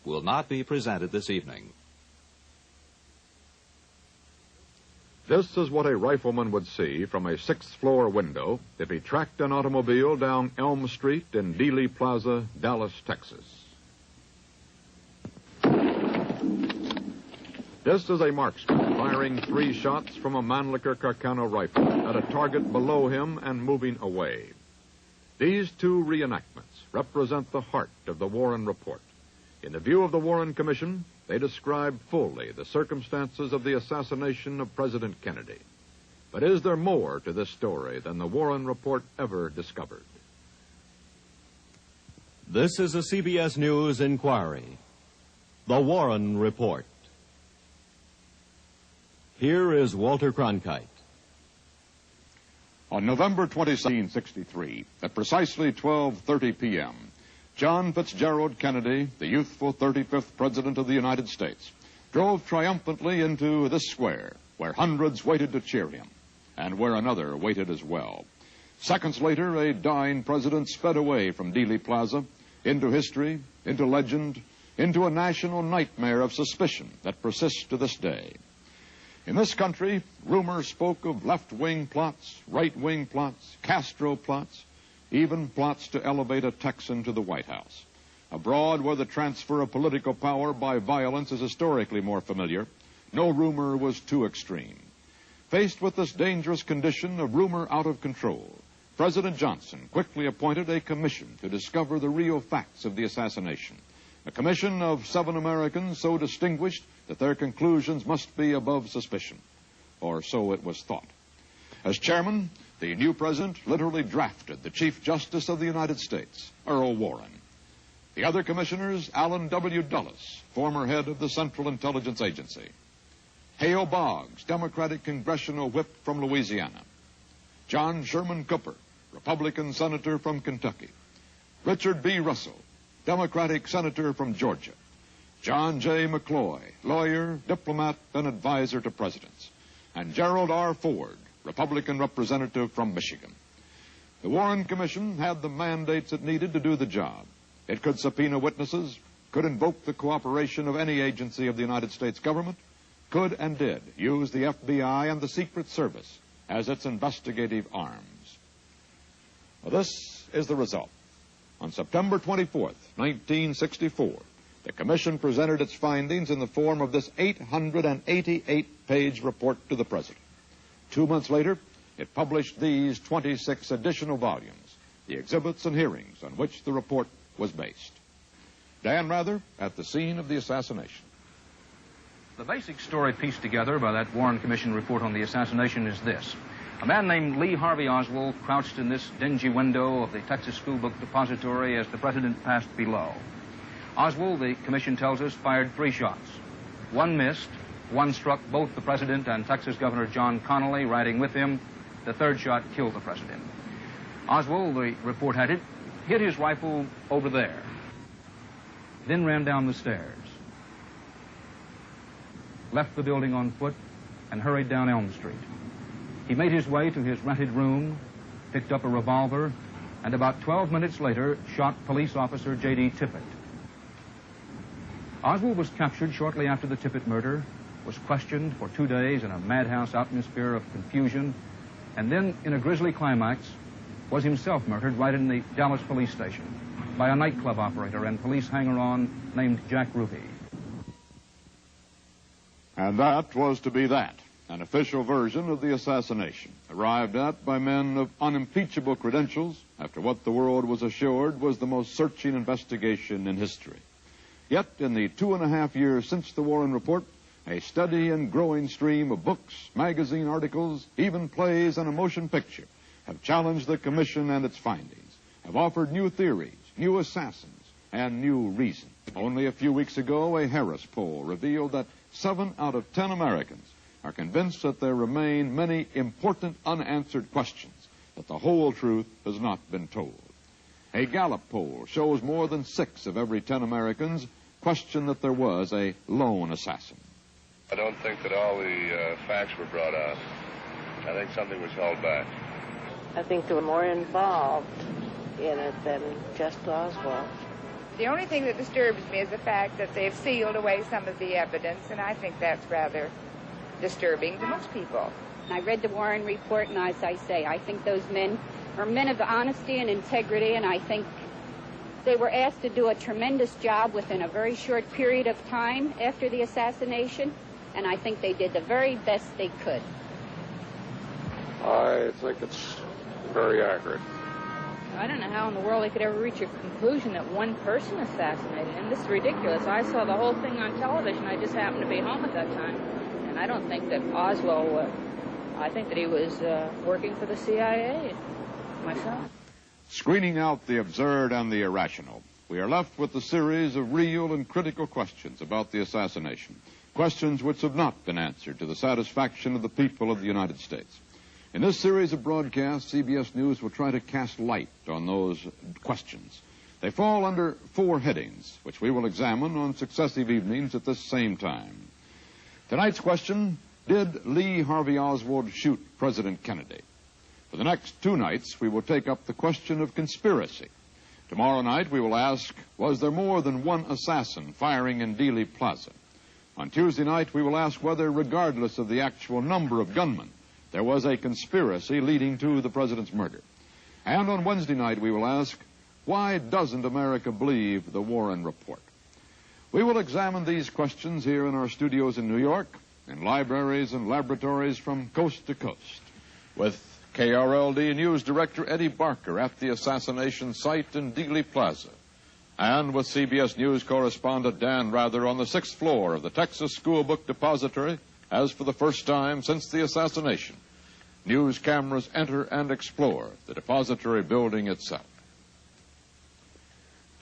will not be presented this evening. This is what a rifleman would see from a sixth-floor window if he tracked an automobile down Elm Street in Dealey Plaza, Dallas, Texas. This is a marksman firing 3 shots from a Mannlicher Carcano rifle at a target below him and moving away. These 2 reenactments represent the heart of the Warren Report. In the view of the Warren Commission, they describe fully the circumstances of the assassination of President Kennedy. But is there more to this story than the Warren Report ever discovered? This is a CBS News inquiry. The Warren Report. Here is Walter Cronkite. On November 20, 1963, at precisely 12:30 p.m., John Fitzgerald Kennedy, the youthful 35th President of the United States, drove triumphantly into this square, where hundreds waited to cheer him, and where another waited as well. Seconds later, a dying president sped away from Dealey Plaza, into history, into legend, into a national nightmare of suspicion that persists to this day. In this country, rumors spoke of left-wing plots, right-wing plots, Castro plots, even plots to elevate a Texan to the White House. Abroad, where the transfer of political power by violence is historically more familiar, no rumor was too extreme. Faced with this dangerous condition of rumor out of control, President Johnson quickly appointed a commission to discover the real facts of the assassination. A commission of 7 Americans so distinguished that their conclusions must be above suspicion, or so it was thought. As chairman, the new president literally drafted the Chief Justice of the United States, Earl Warren. The other commissioners, Allen W. Dulles, former head of the Central Intelligence Agency; Hale Boggs, Democratic congressional whip from Louisiana; John Sherman Cooper, Republican senator from Kentucky; Richard B. Russell, Democratic senator from Georgia; John J. McCloy, lawyer, diplomat, and advisor to presidents; and Gerald R. Ford, Republican representative from Michigan. The Warren Commission had the mandates it needed to do the job. It could subpoena witnesses, could invoke the cooperation of any agency of the United States government, could and did use the FBI and the Secret Service as its investigative arms. Well, this is the result. On September 24th, 1964, the Commission presented its findings in the form of this 888-page report to the President. 2 months later, it published these 26 additional volumes, the exhibits and hearings on which the report was based. Dan Rather at the scene of the assassination. The basic story pieced together by that Warren Commission report on the assassination is this. A man named Lee Harvey Oswald crouched in this dingy window of the Texas School Book Depository as the President passed below. Oswald, the Commission tells us, fired 3 shots. 1 missed. 1 struck both the President and Texas Governor John Connally riding with him. The 3rd shot killed the President. Oswald, the report had it, hit his rifle over there, then ran down the stairs, left the building on foot, and hurried down Elm Street. He made his way to his rented room, picked up a revolver, and about 12 minutes later shot police officer J.D. Tippit. Oswald was captured shortly after the Tippit murder, was questioned for 2 days in a madhouse atmosphere of confusion, and then, in a grisly climax, was himself murdered right in the Dallas police station by a nightclub operator and police hanger-on named Jack Ruby. And that was to be that, an official version of the assassination, arrived at by men of unimpeachable credentials after what the world was assured was the most searching investigation in history. Yet, in the 2.5 years since the Warren Report, a steady and growing stream of books, magazine articles, even plays and a motion picture have challenged the Commission and its findings, have offered new theories, new assassins, and new reasons. Only a few weeks ago, a Harris poll revealed that 7 out of 10 Americans are convinced that there remain many important unanswered questions, that the whole truth has not been told. A Gallup poll shows more than 6 of every 10 Americans question that there was a lone assassin. I don't think that all the facts were brought out. I think something was held back. I think there were more involved in it than just Oswald. The only thing that disturbs me is the fact that they've sealed away some of the evidence, and I think that's rather disturbing to most people. I read the Warren report, and as I say, I think those men are men of honesty and integrity, and I think they were asked to do a tremendous job within a very short period of time after the assassination, and I think they did the very best they could. I think it's very accurate. I don't know how in the world they could ever reach a conclusion that one person assassinated him. This is ridiculous. I saw the whole thing on television. I just happened to be home at that time. And I don't think that Oswald, I think that he was working for the CIA myself. Screening out the absurd and the irrational, we are left with a series of real and critical questions about the assassination. Questions which have not been answered to the satisfaction of the people of the United States. In this series of broadcasts, CBS News will try to cast light on those questions. They fall under 4 headings, which we will examine on successive evenings at this same time. Tonight's question, did Lee Harvey Oswald shoot President Kennedy? For the next 2 nights, we will take up the question of conspiracy. Tomorrow night, we will ask, was there more than one assassin firing in Dealey Plaza? On Tuesday night, we will ask whether, regardless of the actual number of gunmen, there was a conspiracy leading to the president's murder. And on Wednesday night, we will ask, why doesn't America believe the Warren report? We will examine these questions here in our studios in New York, in libraries and laboratories from coast to coast, with KRLD News Director Eddie Barker at the assassination site in Dealey Plaza, and with CBS News correspondent Dan Rather on the 6th floor of the Texas School Book Depository, as for the first time since the assassination, news cameras enter and explore the depository building itself.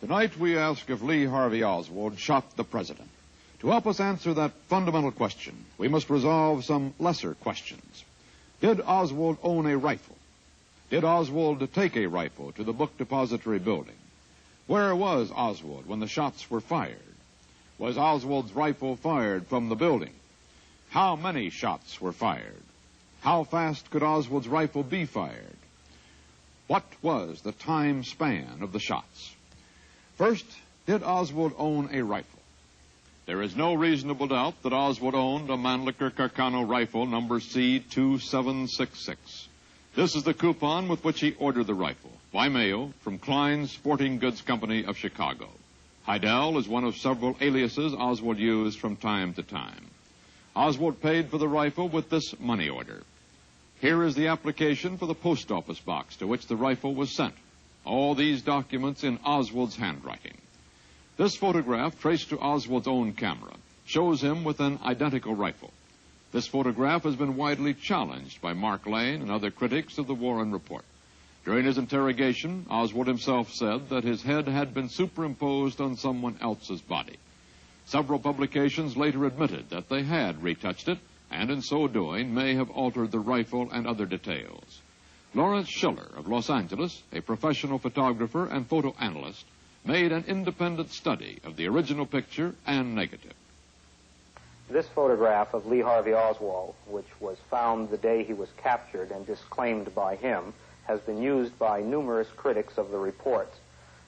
Tonight we ask if Lee Harvey Oswald shot the president. To help us answer that fundamental question, we must resolve some lesser questions. Did Oswald own a rifle? Did Oswald take a rifle to the book depository building? Where was Oswald when the shots were fired? Was Oswald's rifle fired from the building? How many shots were fired? How fast could Oswald's rifle be fired? What was the time span of the shots? First, did Oswald own a rifle? There is no reasonable doubt that Oswald owned a Mannlicher Carcano rifle number C2766. This is the coupon with which he ordered the rifle, by mail, from Klein's Sporting Goods Company of Chicago. Heidel is one of several aliases Oswald used from time to time. Oswald paid for the rifle with this money order. Here is the application for the post office box to which the rifle was sent. All these documents in Oswald's handwriting. This photograph, traced to Oswald's own camera, shows him with an identical rifle. This photograph has been widely challenged by Mark Lane and other critics of the Warren report. During his interrogation, Oswald himself said that his head had been superimposed on someone else's body. Several publications later admitted that they had retouched it, and in so doing may have altered the rifle and other details. Lawrence Schiller of Los Angeles, a professional photographer and photo analyst, made an independent study of the original picture and negative. This photograph of Lee Harvey Oswald, which was found the day he was captured and disclaimed by him, has been used by numerous critics of the report.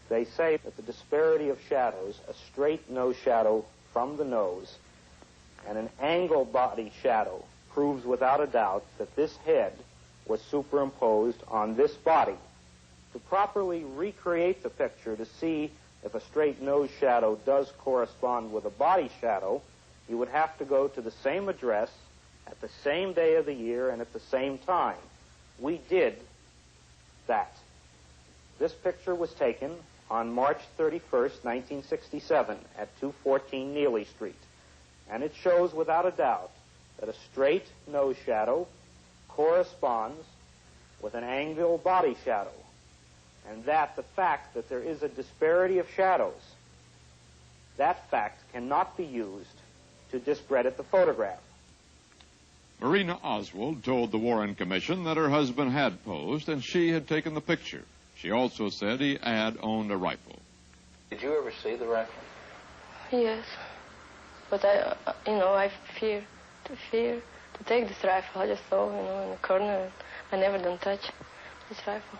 They say that the disparity of shadows, a straight nose shadow from the nose and an angle body shadow, proves without a doubt that this head was superimposed on this body. To properly recreate the picture to see if a straight nose shadow does correspond with a body shadow, you would have to go to the same address at the same day of the year and at the same time. We did that. This picture was taken on March 31st, 1967 at 214 Neely Street. And it shows without a doubt that a straight nose shadow corresponds with an angle body shadow. And that the fact that there is a disparity of shadows, that fact cannot be used to discredit the photograph. Marina Oswald told the Warren Commission that her husband had posed and she had taken the picture. She also said he had owned a rifle. Did you ever see the rifle? Yes, but I fear to take this rifle. I just saw, in the corner. I never done touch this rifle.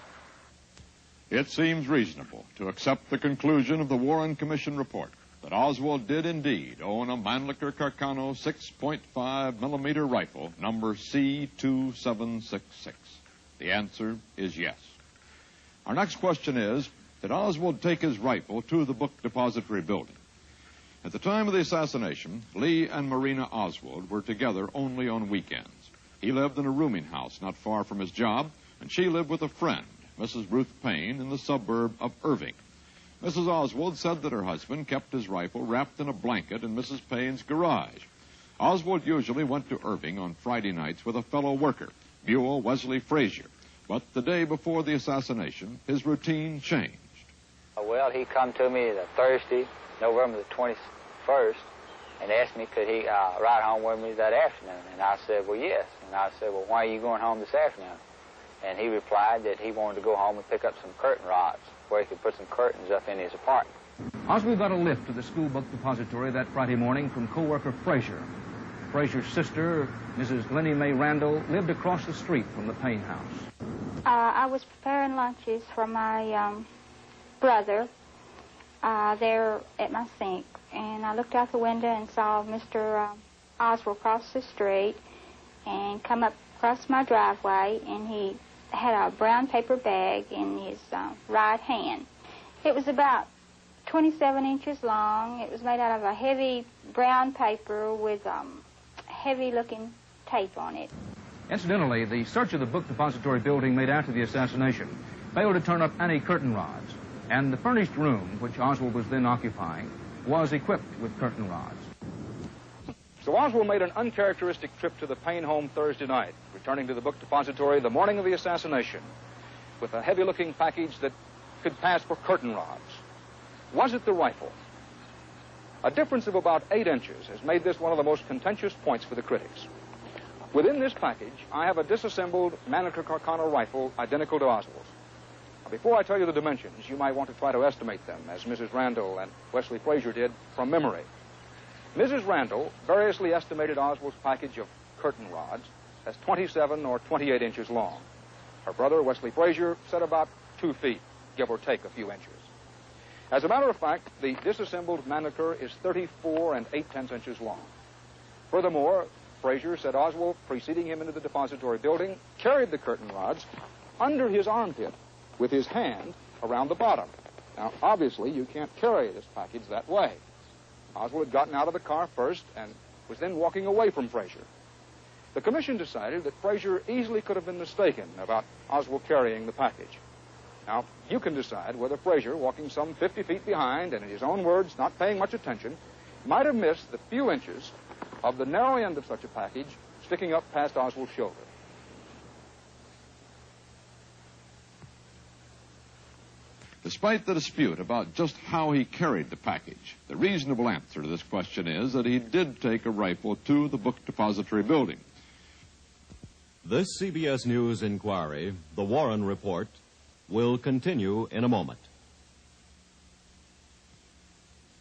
It seems reasonable to accept the conclusion of the Warren Commission report that Oswald did indeed own a Mannlicher Carcano 6.5 millimeter rifle, number C2766. The answer is yes. Our next question is, did Oswald take his rifle to the book depository building? At the time of the assassination, Lee and Marina Oswald were together only on weekends. He lived in a rooming house not far from his job, and she lived with a friend, Mrs. Ruth Payne, in the suburb of Irving. Mrs. Oswald said that her husband kept his rifle wrapped in a blanket in Mrs. Payne's garage. Oswald usually went to Irving on Friday nights with a fellow worker, Buell Wesley Frazier. But the day before the assassination, his routine changed. Well, he come to me Thursday, November the 21st, and asked me could he ride home with me that afternoon. And I said, well, yes. And I said, well, why are you going home this afternoon? And he replied that he wanted to go home and pick up some curtain rods where he could put some curtains up in his apartment. Oswald got a lift to the school book depository that Friday morning from co-worker Frazier. Frazier's sister, Mrs. Lenny Mae Randall, lived across the street from the Payne house. I was preparing lunches for my brother there at my sink, and I looked out the window and saw Mr. Oswald cross the street and come up across my driveway, and he had a brown paper bag in his right hand. It was about 27 inches long. It was made out of a heavy brown paper with heavy-looking tape on it. Incidentally, the search of the book depository building made after the assassination failed to turn up any curtain rods, and the furnished room, which Oswald was then occupying, was equipped with curtain rods. So Oswald made an uncharacteristic trip to the Payne home Thursday night, returning to the book depository the morning of the assassination with a heavy-looking package that could pass for curtain rods. Was it the rifle? A difference of about 8 inches has made this one of the most contentious points for the critics. Within this package, I have a disassembled Mannlicher Carcano rifle identical to Oswald's. Now, before I tell you the dimensions, you might want to try to estimate them, as Mrs. Randall and Wesley Frazier did, from memory. Mrs. Randall variously estimated Oswald's package of curtain rods as 27 or 28 inches long. Her brother, Wesley Frazier, said about 2 feet, give or take a few inches. As a matter of fact, the disassembled Mannlicher is 34 and 8/10 inches long. Furthermore, Frazier said Oswald, preceding him into the depository building, carried the curtain rods under his armpit with his hand around the bottom. Now, obviously, you can't carry this package that way. Oswald had gotten out of the car first and was then walking away from Frazier. The commission decided that Frazier easily could have been mistaken about Oswald carrying the package. Now, you can decide whether Frazier, walking some 50 feet behind and in his own words not paying much attention, might have missed the few inches of the narrow end of such a package sticking up past Oswald's shoulder. Despite the dispute about just how he carried the package, the reasonable answer to this question is that he did take a rifle to the book depository building. This CBS News inquiry, the Warren Report, will continue in a moment.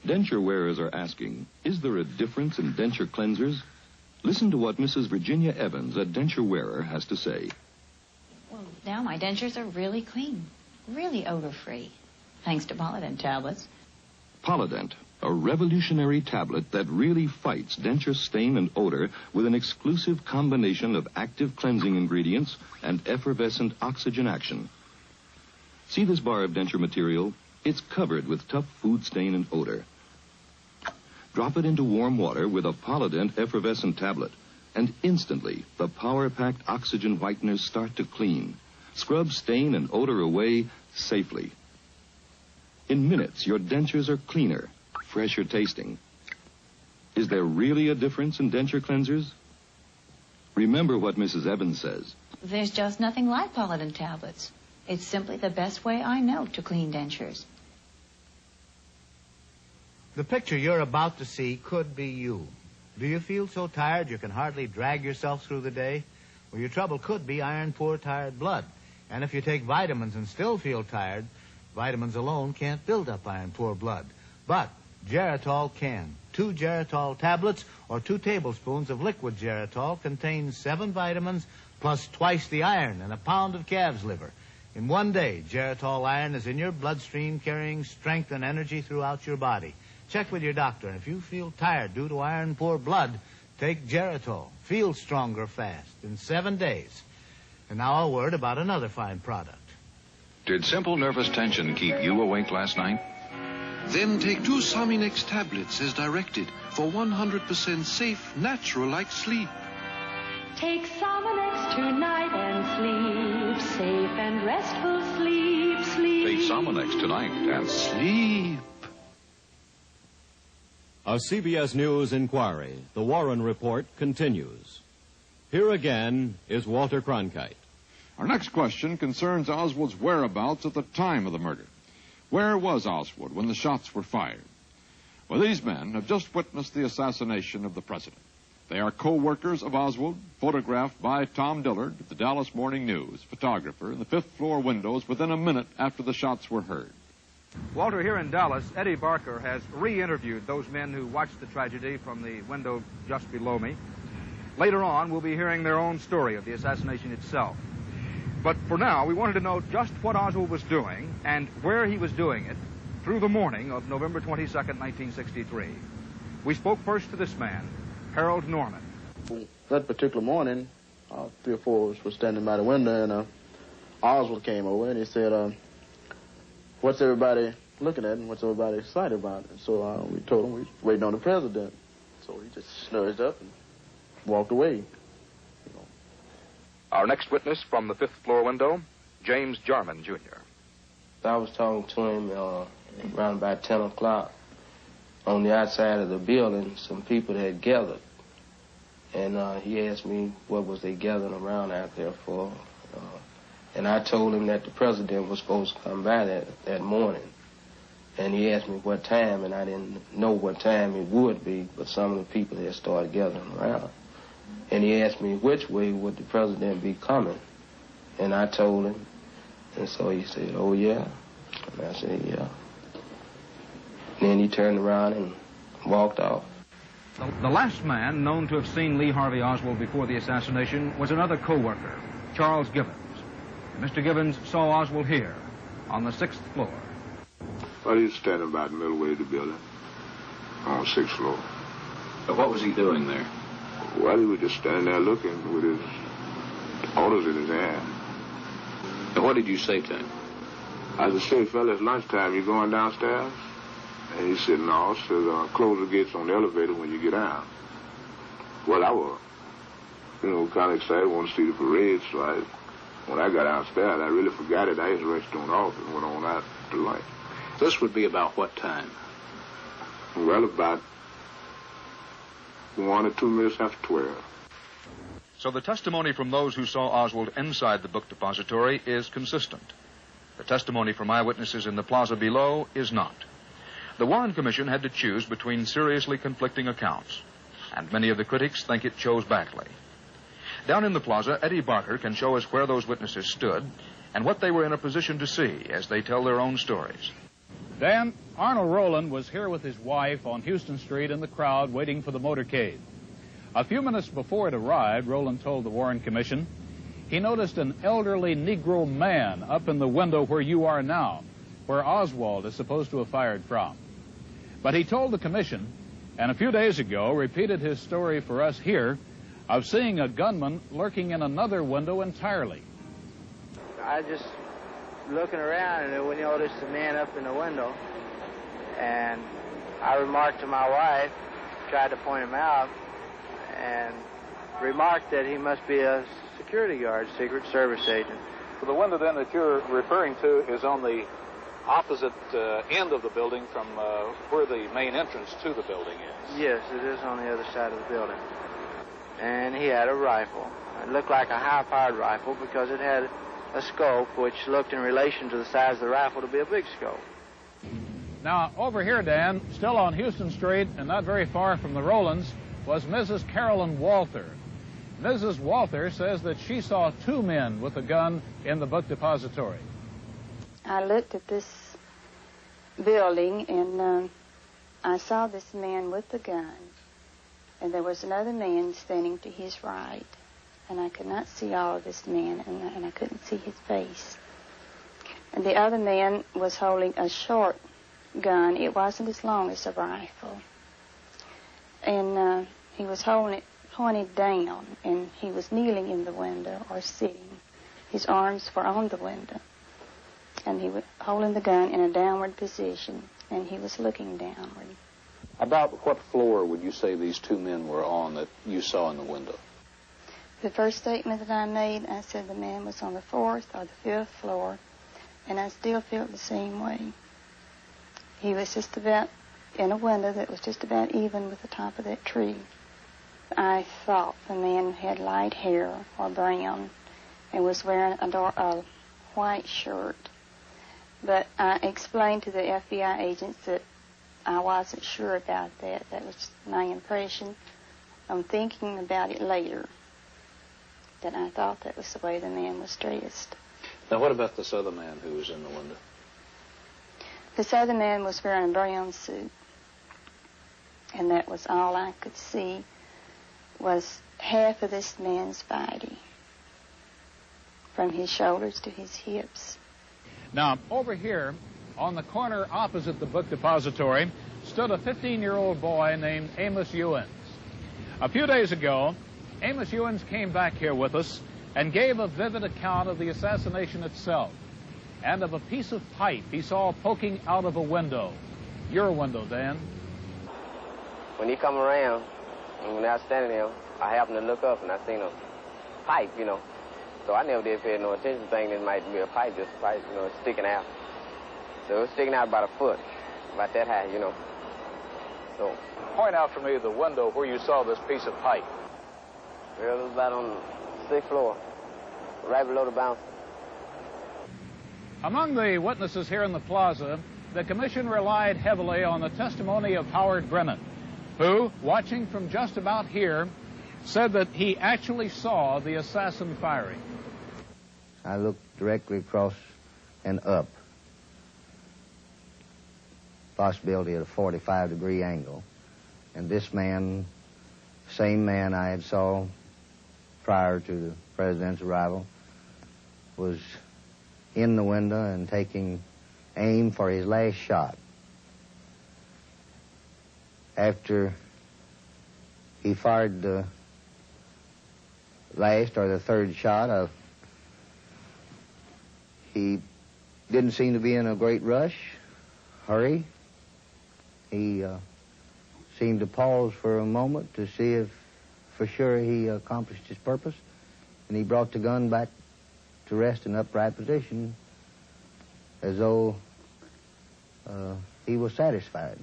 Denture wearers are asking, is there a difference in denture cleansers? Listen to what Mrs. Virginia Evans, a denture wearer, has to say. Well, now my dentures are really clean, really odor-free, thanks to Polident tablets. Polident, a revolutionary tablet that really fights denture stain and odor with an exclusive combination of active cleansing ingredients and effervescent oxygen action. See this bar of denture material? It's covered with tough food stain and odor. Drop it into warm water with a Polident effervescent tablet, and instantly the power-packed oxygen whiteners start to clean. Scrub stain and odor away safely. In minutes, your dentures are cleaner, fresher tasting. Is there really a difference in denture cleansers? Remember what Mrs. Evans says. There's just nothing like Polident tablets. It's simply the best way I know to clean dentures. The picture you're about to see could be you. Do you feel so tired you can hardly drag yourself through the day? Well, your trouble could be iron-poor tired blood. And if you take vitamins and still feel tired, vitamins alone can't build up iron-poor blood. But Geritol can. 2 Geritol tablets or 2 tablespoons of liquid Geritol contains 7 vitamins plus twice the iron and a pound of calf's liver. In one day, Geritol iron is in your bloodstream, carrying strength and energy throughout your body. Check with your doctor, and if you feel tired due to iron-poor blood, take Geritol. Feel stronger fast in 7 days. And now a word about another fine product. Did simple nervous tension keep you awake last night? Then take 2 Sominex tablets as directed for 100% safe, natural-like sleep. Take Sominex tonight and sleep. Safe and restful sleep, sleep. Take Sominex tonight and sleep. A CBS News inquiry, the Warren Report, continues. Here again is Walter Cronkite. Our next question concerns Oswald's whereabouts at the time of the murder. Where was Oswald when the shots were fired? Well, these men have just witnessed the assassination of the president. They are co-workers of Oswald, photographed by Tom Dillard of the Dallas Morning News, photographer, in the 5th floor windows within a minute after the shots were heard. Walter, here in Dallas, Eddie Barker has re-interviewed those men who watched the tragedy from the window just below me. Later on, we'll be hearing their own story of the assassination itself. But for now, we wanted to know just what Oswald was doing and where he was doing it through the morning of November 22nd, 1963. We spoke first to this man, Harold Norman. That particular morning, 3 or 4 of us were standing by the window, and Oswald came over, and he said, what's everybody looking at, and what's everybody excited about? And so we told him we were waiting on the president. So he just snurged up and walked away. Our next witness from the 5th floor window, James Jarman, Jr. I was talking to him around about 10 o'clock. On the outside of the building, some people had gathered. And he asked me what was they gathering around out there for. And I told him that the president was supposed to come by that morning. And he asked me what time, and I didn't know what time it would be, but some of the people had started gathering around. And he asked me which way would the president be coming. And I told him. And so he said, oh, yeah. And I said, yeah. And then he turned around and walked off. The last man known to have seen Lee Harvey Oswald before the assassination was another co-worker, Charles Gibbons. Mr. Gibbons saw Oswald here on the 6th floor. Well, he was standing about the middle way of the building on the 6th floor. But what was he doing there? Well, he was just standing there looking with his orders in his hand. And what did you say to him? I just said, fella, it's lunchtime. You going downstairs? And he said, no. Said, close the gates on the elevator when you get out. Well, I was, kind of excited, wanted to see the parade, so when I got downstairs, I really forgot it. I just rushed on off and went on out to lunch. This would be about what time? Well, about 1 or 2 minutes after 12. So the testimony from those who saw Oswald inside the book depository is consistent. The testimony from eyewitnesses in the plaza below is not. The Warren Commission had to choose between seriously conflicting accounts, and many of the critics think it chose badly. Down in the plaza, Eddie Barker can show us where those witnesses stood and what they were in a position to see as they tell their own stories. Dan, Arnold Rowland was here with his wife on Houston Street in the crowd waiting for the motorcade. A few minutes before it arrived, Rowland told the Warren Commission he noticed an elderly Negro man up in the window where you are now, where Oswald is supposed to have fired from. But he told the Commission, and a few days ago repeated his story for us here, of seeing a gunman lurking in another window entirely. I just looking around and we noticed a man up in the window, and I remarked to my wife, tried to point him out, and remarked that he must be a security guard, Secret Service agent. So the window then that you're referring to is on the opposite end of the building from where the main entrance to the building is. Yes, it is on the other side of the building. And he had a rifle. It looked like a high-powered rifle because it had a scope which looked in relation to the size of the rifle to be a big scope. Now, over here, Dan, still on Houston Street and not very far from the Rowlands, was Mrs. Carolyn Walther. Mrs. Walther says that she saw 2 men with a gun in the book depository. I looked at this building, and I saw this man with the gun, and there was another man standing to his right, and I could not see all of this man, and I couldn't see his face. The other man was holding a short gun. It wasn't as long as a rifle. And he was holding it pointed down, and he was kneeling in the window or sitting. His arms were on the window. And he was holding the gun in a downward position, and he was looking downward. About what floor would you say these two men were on that you saw in the window? The first statement that I made, I said the man was on the 4th or the 5th floor, and I still felt the same way. He was just about in a window that was just about even with the top of that tree. I thought the man had light hair or brown and was wearing a white shirt. But I explained to the FBI agents that I wasn't sure about that. That was my impression. I'm thinking about it later, that I thought that was the way the man was dressed. Now, what about this other man who was in the window? This other man was wearing a brown suit, and that was all I could see was half of this man's body, from his shoulders to his hips. Now, over here, on the corner opposite the book depository, stood a 15-year-old boy named Amos Ewens. A few days ago, Amos Ewens came back here with us and gave a vivid account of the assassination itself and of a piece of pipe he saw poking out of a window. Your window, Dan. When he come around, and when I was standing there, I happened to look up and I seen a pipe, you know. So I never did pay no attention, thinking it might be a pipe, just a pipe, you know, sticking out. So it was sticking out about a foot, about that high, you know. So. Point out for me the window where you saw this piece of pipe. Well, it was about on the 6th floor, right below the bouncer. Among the witnesses here in the plaza, the commission relied heavily on the testimony of Howard Brennan, who, watching from just about here, said that he actually saw the assassin firing. I looked directly across and up, possibility at a 45-degree angle, and this man, same man I had saw prior to the president's arrival, was in the window and taking aim for his last shot. After he fired the last or the third shot, he didn't seem to be in a great rush, hurry. He seemed to pause for a moment to see if for sure he accomplished his purpose, and he brought the gun back to rest in upright position as though he was satisfied.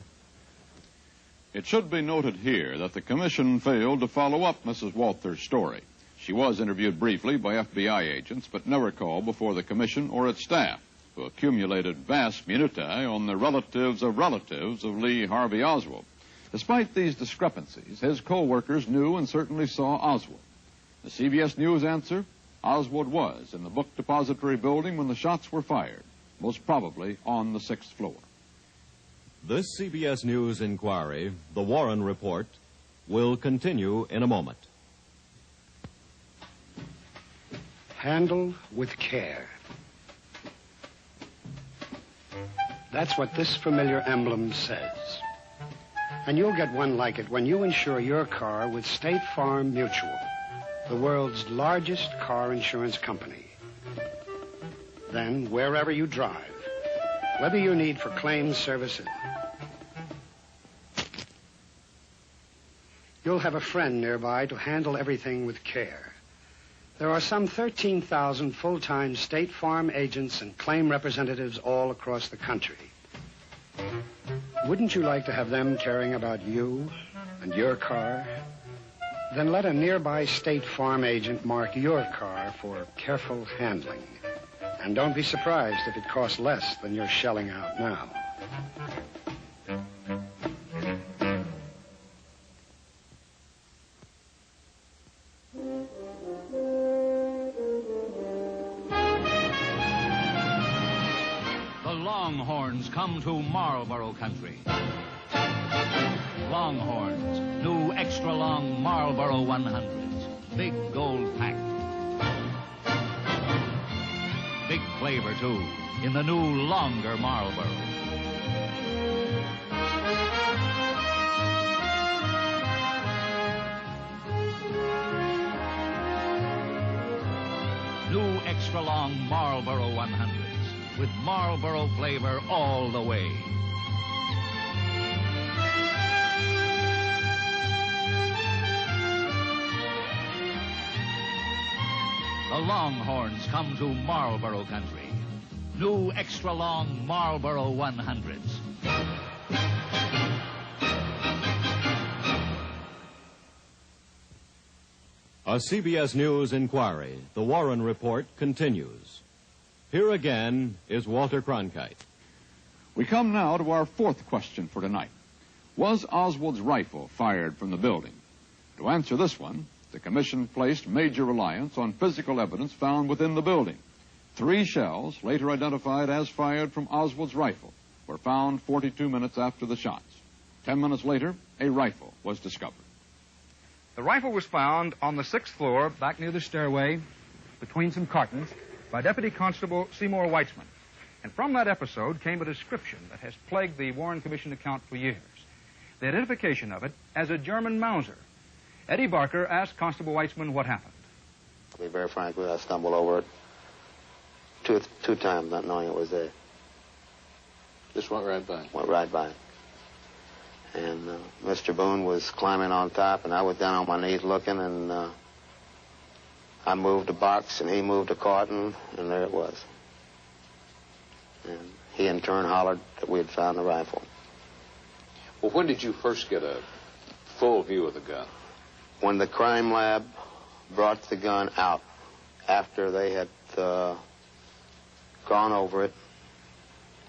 It should be noted here that the commission failed to follow up Mrs. Walther's story. She was interviewed briefly by FBI agents, but never called before the commission or its staff, who accumulated vast minutiae on the relatives of Lee Harvey Oswald. Despite these discrepancies, his co-workers knew and certainly saw Oswald. The CBS News answer, Oswald was in the book depository building when the shots were fired, most probably on the 6th floor. This CBS News inquiry, the Warren Report, will continue in a moment. Handle with care. That's what this familiar emblem says. And you'll get one like it when you insure your car with State Farm Mutual, the world's largest car insurance company. Then, wherever you drive, whether you need for claims services, you'll have a friend nearby to handle everything with care. There are some 13,000 full-time State Farm agents and claim representatives all across the country. Wouldn't you like to have them caring about you and your car? Then let a nearby State Farm agent mark your car for careful handling. And don't be surprised if it costs less than you're shelling out now. Longhorns come to Marlboro country. Longhorns, new extra long Marlboro 100s, big gold pack. big flavor, too, in the new, longer Marlboro. New extra-long Marlboro 100s with Marlboro flavor all the way. The Longhorns come to Marlboro country. New extra-long Marlboro 100s. A CBS News inquiry. The Warren Report continues. Here again is Walter Cronkite. We come now to our fourth question for tonight. Was Oswald's rifle fired from the building? To answer this one, the commission placed major reliance on physical evidence found within the building. 3 shells, later identified as fired from Oswald's rifle, were found 42 minutes after the shots. 10 minutes later, a rifle was discovered. The rifle was found on the 6th floor, back near the stairway, between some cartons, by Deputy Constable Seymour Weitzman. And from that episode came a description that has plagued the Warren Commission account for years. The identification of it as a German Mauser. Eddie Barker asked Constable Weitzman what happened. To be very frank with you, I stumbled over it two times, not knowing it was there. Just went right by? Went right by. And Mr. Boone was climbing on top, and I was down on my knees looking, and I moved a box, and he moved a carton, and there it was. And he in turn hollered that we had found the rifle. Well, when did you first get a full view of the gun? When the crime lab brought the gun out, after they had gone over it,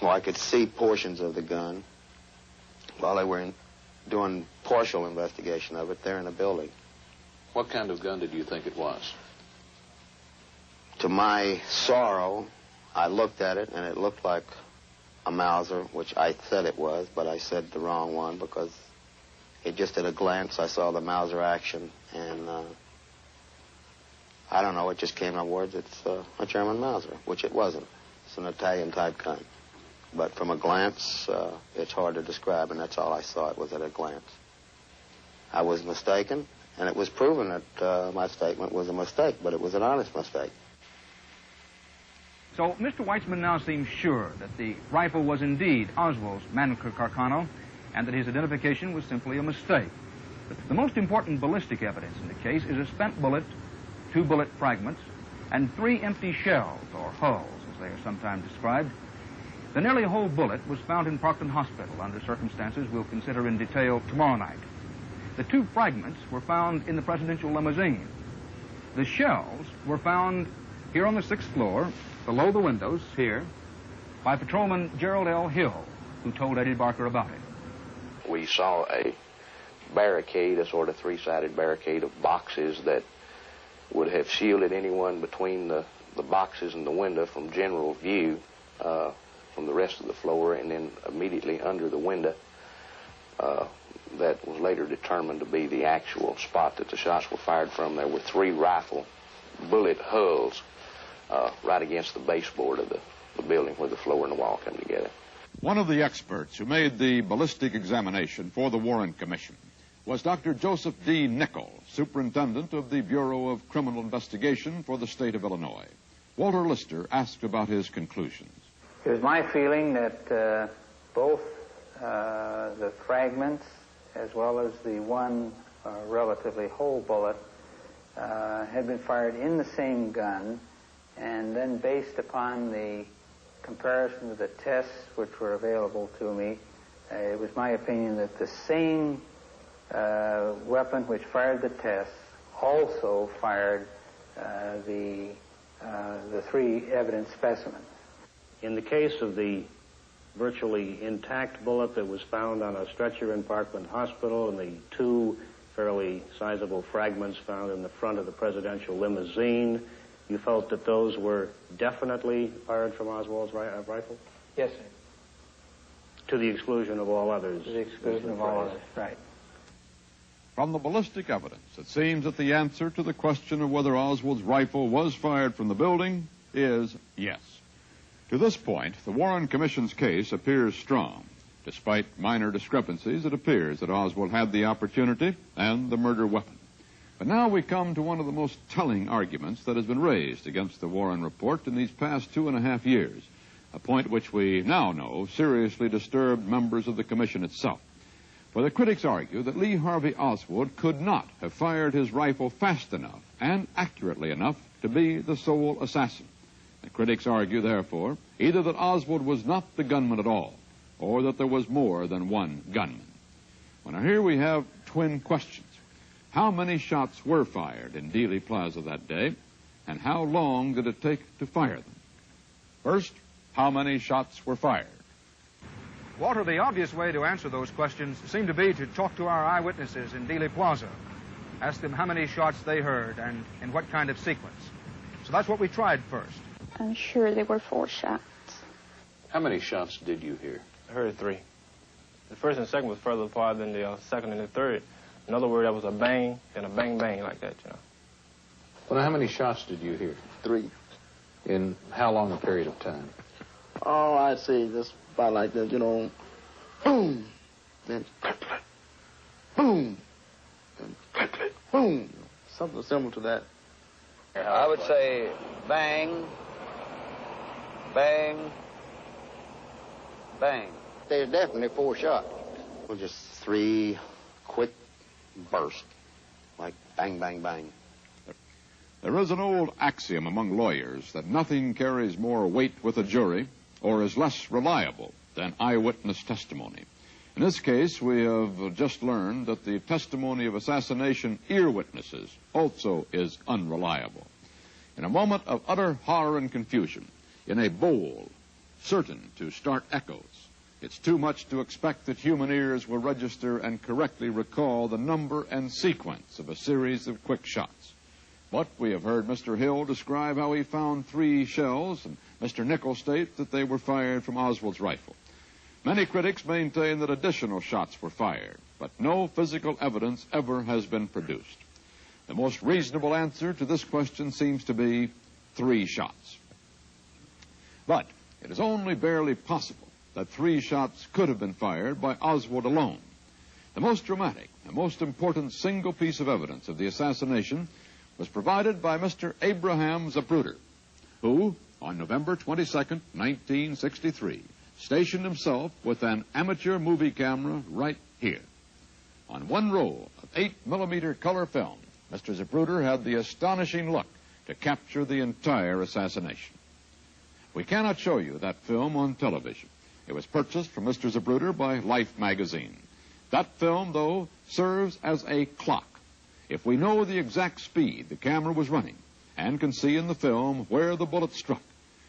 well, I could see portions of the gun while they were doing partial investigation of it there in the building. What kind of gun did you think it was? To my sorrow, I looked at it, and it looked like a Mauser, which I said it was, but I said the wrong one because it just at a glance I saw the Mauser action, and I don't know, it just came out words, it's a German Mauser, which it wasn't. It's an Italian-type gun. But from a glance, it's hard to describe, and that's all I saw. It was at a glance. I was mistaken, and it was proven that my statement was a mistake, but it was an honest mistake. So Mr. Weitzman now seems sure that the rifle was indeed Oswald's Mannlicher Carcano, and that his identification was simply a mistake. But the most important ballistic evidence in the case is a spent bullet, 2 bullet fragments, and 3 empty shells, or hulls, as they are sometimes described. The nearly whole bullet was found in Parkland Hospital under circumstances we'll consider in detail tomorrow night. The 2 fragments were found in the presidential limousine. The shells were found here on the 6th floor, below the windows, here, by Patrolman Gerald L. Hill, who told Eddie Barker about it. We saw a barricade, a sort of 3-sided barricade of boxes that would have shielded anyone between the boxes and the window from general view from the rest of the floor, and then immediately under the window that was later determined to be the actual spot that the shots were fired from. There were 3 rifle bullet hulls right against the baseboard of the building where the floor and the wall come together. One of the experts who made the ballistic examination for the Warren Commission was Dr. Joseph D. Nickel, superintendent of the Bureau of Criminal Investigation for the state of Illinois. Walter Lister asked about his conclusions. It was my feeling that both the fragments as well as the one relatively whole bullet had been fired in the same gun, and then based upon the comparison of the tests which were available to me, it was my opinion that the same weapon which fired the tests also fired the 3 evidence specimens. In the case of the virtually intact bullet that was found on a stretcher in Parkland Hospital and the 2 fairly sizable fragments found in the front of the presidential limousine, you felt that those were definitely fired from Oswald's rifle? Yes, sir. To the exclusion of all others? To the exclusion of all others, right. From the ballistic evidence, it seems that the answer to the question of whether Oswald's rifle was fired from the building is yes. To this point, the Warren Commission's case appears strong. Despite minor discrepancies, it appears that Oswald had the opportunity and the murder weapon. But now we come to one of the most telling arguments that has been raised against the Warren report in these past 2.5 years, a point which we now know seriously disturbed members of the commission itself. For the critics argue that Lee Harvey Oswald could not have fired his rifle fast enough and accurately enough to be the sole assassin. The critics argue, therefore, either that Oswald was not the gunman at all, or that there was more than one gunman. Well, now here we have twin questions. How many shots were fired in Dealey Plaza that day, and how long did it take to fire them? First, how many shots were fired? Walter, the obvious way to answer those questions seemed to be to talk to our eyewitnesses in Dealey Plaza. Ask them how many shots they heard and in what kind of sequence. So that's what we tried first. I'm sure there were 4 shots. How many shots did you hear? I heard 3. The first and second was further apart than the second and the third. In other words, that was a bang and a bang, bang like that, you know. Well, how many shots did you hear? 3. In how long a period of time? Oh, I'd say just about like this, you know. Boom. Then click, click. Boom. Then click, click. Boom. Something similar to that. I would say bang, bang, bang. There's definitely 4 shots. Well, just 3 quick bursts, like bang, bang, bang. There is an old axiom among lawyers that nothing carries more weight with a jury or is less reliable than eyewitness testimony. In this case, we have just learned that the testimony of assassination ear witnesses also is unreliable. In a moment of utter horror and confusion, in a bowl certain to start echoes, it's too much to expect that human ears will register and correctly recall the number and sequence of a series of quick shots. But we have heard Mr. Hill describe how he found 3 shells, and Mr. Nichols state that they were fired from Oswald's rifle. Many critics maintain that additional shots were fired, but no physical evidence ever has been produced. The most reasonable answer to this question seems to be 3 shots. But it is only barely possible that 3 shots could have been fired by Oswald alone. The most dramatic and most important single piece of evidence of the assassination was provided by Mr. Abraham Zapruder, who, on November 22nd, 1963, stationed himself with an amateur movie camera right here. On one roll of 8mm color film, Mr. Zapruder had the astonishing luck to capture the entire assassination. We cannot show you that film on television. It was purchased from Mr. Zapruder by Life magazine. That film, though, serves as a clock. If we know the exact speed the camera was running and can see in the film where the bullet struck,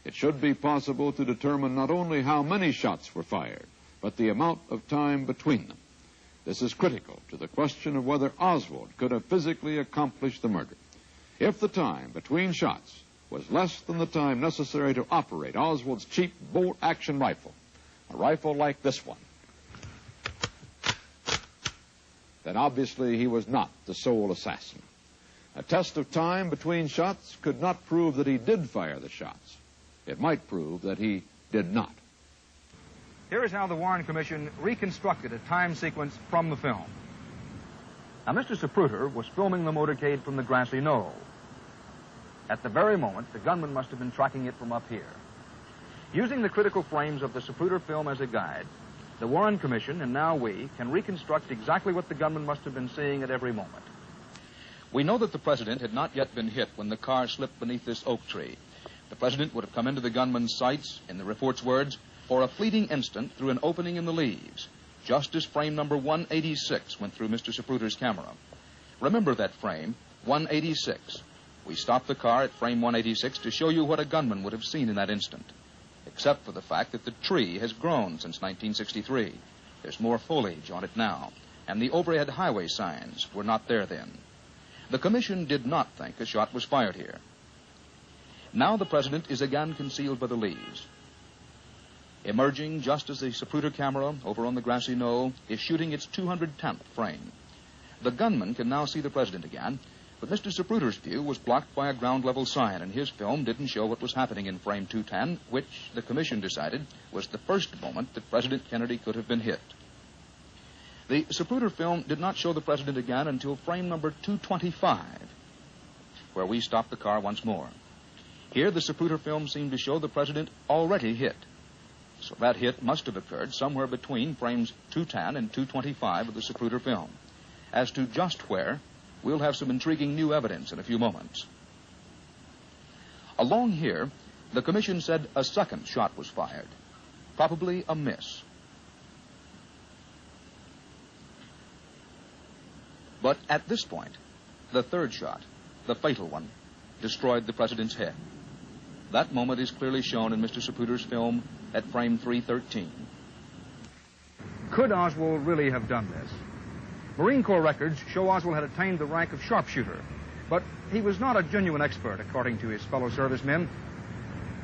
it should be possible to determine not only how many shots were fired, but the amount of time between them. This is critical to the question of whether Oswald could have physically accomplished the murder. If the time between shots was less than the time necessary to operate Oswald's cheap bolt-action rifle, a rifle like this one, then obviously he was not the sole assassin. A test of time between shots could not prove that he did fire the shots. It might prove that he did not. Here is how the Warren Commission reconstructed a time sequence from the film. Now, Mr. Zapruder was filming the motorcade from the grassy knoll. At the very moment, the gunman must have been tracking it from up here. Using the critical frames of the Zapruder film as a guide, the Warren Commission, and now we, can reconstruct exactly what the gunman must have been seeing at every moment. We know that the president had not yet been hit when the car slipped beneath this oak tree. The president would have come into the gunman's sights, in the report's words, for a fleeting instant through an opening in the leaves, just as frame number 186 went through Mr. Zapruder's camera. Remember that frame, 186. We stopped the car at frame 186 to show you what a gunman would have seen in that instant, except for the fact that the tree has grown since 1963. There's more foliage on it now, and the overhead highway signs were not there then. The commission did not think a shot was fired here. Now the president is again concealed by the leaves. Emerging just as the Zapruder camera over on the grassy knoll is shooting its 210th frame. The gunman can now see the president again, But Mr. Zapruder's view was blocked by a ground-level sign, and his film didn't show what was happening in frame 210, which the commission decided was the first moment that President Kennedy could have been hit. The Zapruder film did not show the president again until frame number 225, where we stopped the car once more. Here, the Zapruder film seemed to show the president already hit. So that hit must have occurred somewhere between frames 210 and 225 of the Zapruder film. As to just where, we'll have some intriguing new evidence in a few moments. Along here, the commission said a second shot was fired, probably a miss. But at this point, the third shot, the fatal one, destroyed the president's head. That moment is clearly shown in Mr. Zapruder's film at frame 313. Could Oswald really have done this? Marine Corps records show Oswald had attained the rank of sharpshooter, but he was not a genuine expert, according to his fellow servicemen.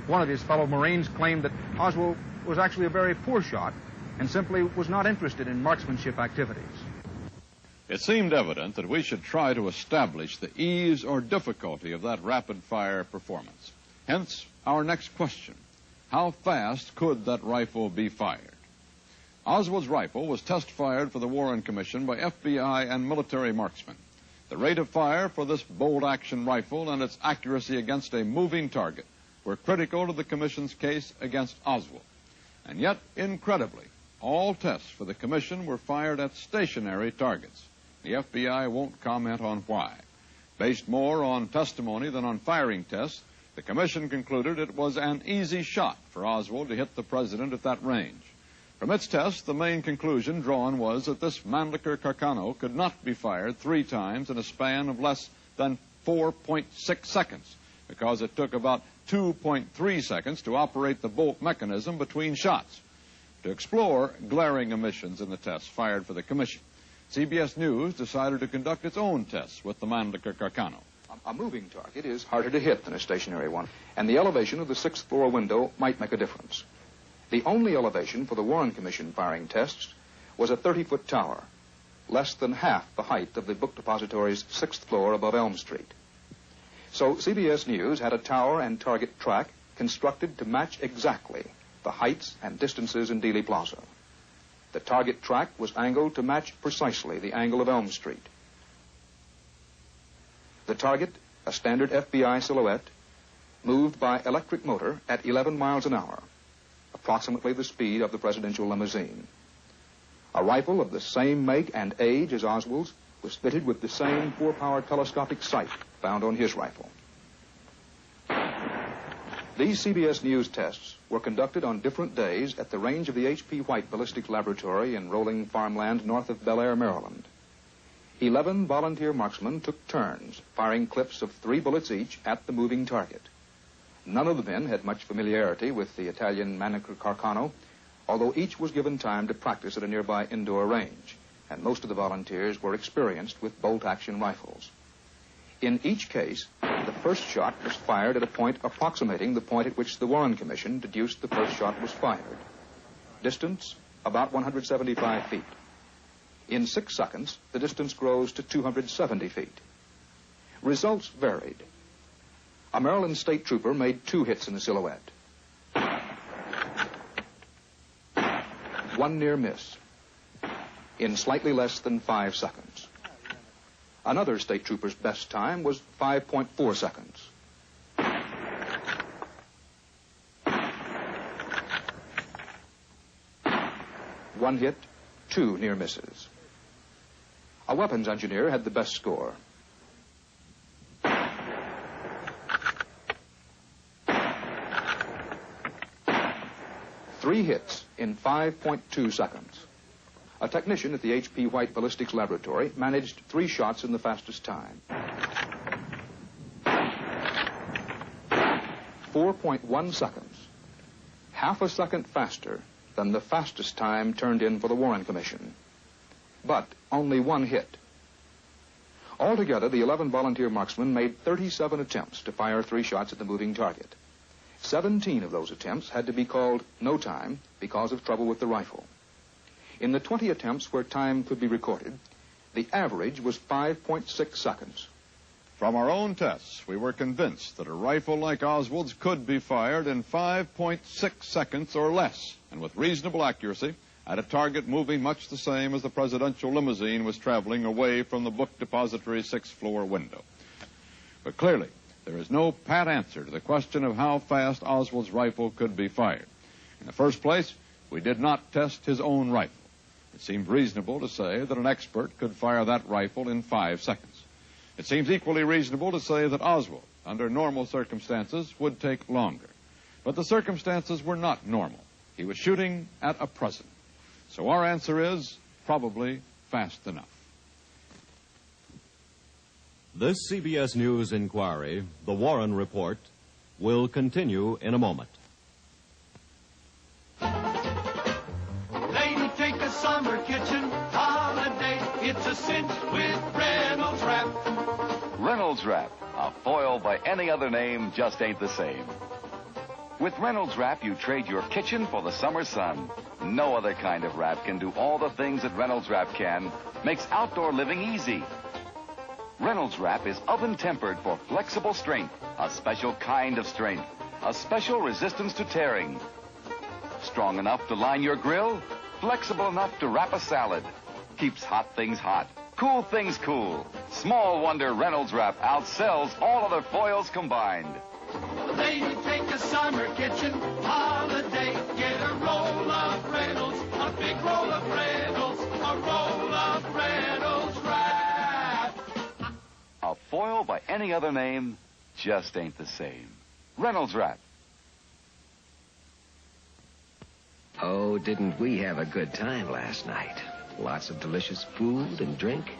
One of his fellow Marines claimed that Oswald was actually a very poor shot and simply was not interested in marksmanship activities. It seemed evident that we should try to establish the ease or difficulty of that rapid-fire performance. Hence, our next question. How fast could that rifle be fired? Oswald's rifle was test-fired for the Warren Commission by FBI and military marksmen. The rate of fire for this bolt-action rifle and its accuracy against a moving target were critical to the Commission's case against Oswald. And yet, incredibly, all tests for the Commission were fired at stationary targets. The FBI won't comment on why. Based more on testimony than on firing tests, the Commission concluded it was an easy shot for Oswald to hit the president at that range. From its test, the main conclusion drawn was that this Mannlicher Carcano could not be fired 3 times in a span of less than 4.6 seconds, because it took about 2.3 seconds to operate the bolt mechanism between shots. To explore glaring omissions in the tests fired for the Commission, CBS News decided to conduct its own tests with the Mannlicher Carcano. A moving target is harder to hit than a stationary one, and the elevation of the 6th floor window might make a difference. The only elevation for the Warren Commission firing tests was a 30-foot tower, less than half the height of the book depository's 6th floor above Elm Street. So CBS News had a tower and target track constructed to match exactly the heights and distances in Dealey Plaza. The target track was angled to match precisely the angle of Elm Street. The target, a standard FBI silhouette, moved by electric motor at 11 miles an hour, approximately the speed of the presidential limousine. A rifle of the same make and age as Oswald's was fitted with the same 4-power telescopic sight found on his rifle. These CBS News tests were conducted on different days at the range of the H.P. White Ballistics Laboratory in rolling farmland north of Bel Air, Maryland. 11 volunteer marksmen took turns, firing clips of 3 bullets each at the moving target. None of the men had much familiarity with the Italian Mannlicher Carcano, although each was given time to practice at a nearby indoor range, and most of the volunteers were experienced with bolt-action rifles. In each case, the first shot was fired at a point approximating the point at which the Warren Commission deduced the first shot was fired. Distance, about 175 feet. In 6 seconds, the distance grows to 270 feet. Results varied. A Maryland state trooper made 2 hits in the silhouette. 1 near miss in slightly less than 5 seconds. Another state trooper's best time was 5.4 seconds. One hit, 2 near misses. A weapons engineer had the best score. 3 hits in 5.2 seconds. A technician at the H.P. White Ballistics Laboratory managed 3 shots in the fastest time. 4.1 seconds. Half a second faster than the fastest time turned in for the Warren Commission. But only 1 hit. Altogether, the 11 volunteer marksmen made 37 attempts to fire 3 shots at the moving target. 17 of those attempts had to be called no time because of trouble with the rifle. In the 20 attempts where time could be recorded, the average was 5.6 seconds. From our own tests, we were convinced that a rifle like Oswald's could be fired in 5.6 seconds or less, and with reasonable accuracy, at a target moving much the same as the presidential limousine was traveling away from the book depository's sixth-floor window. But clearly, there is no pat answer to the question of how fast Oswald's rifle could be fired. In the first place, we did not test his own rifle. It seemed reasonable to say that an expert could fire that rifle in 5 seconds. It seems equally reasonable to say that Oswald, under normal circumstances, would take longer. But the circumstances were not normal. He was shooting at a president. So our answer is probably fast enough. This CBS News inquiry, the Warren Report, will continue in a moment. Lady, take a summer kitchen holiday. It's a cinch with Reynolds Wrap. Reynolds Wrap, a foil by any other name just ain't the same. With Reynolds Wrap, you trade your kitchen for the summer sun. No other kind of wrap can do all the things that Reynolds Wrap can. Makes outdoor living easy. Reynolds Wrap is oven-tempered for flexible strength, a special kind of strength, a special resistance to tearing. Strong enough to line your grill, flexible enough to wrap a salad. Keeps hot things hot, cool things cool. Small wonder Reynolds Wrap outsells all other foils combined. Lady, take a summer kitchen holiday. Get a roll of Reynolds, a big roll of Reynolds, a roll of Reynolds Wrap. A foil by any other name just ain't the same. Reynolds Wrap. Oh, didn't we have a good time last night? Lots of delicious food and drink.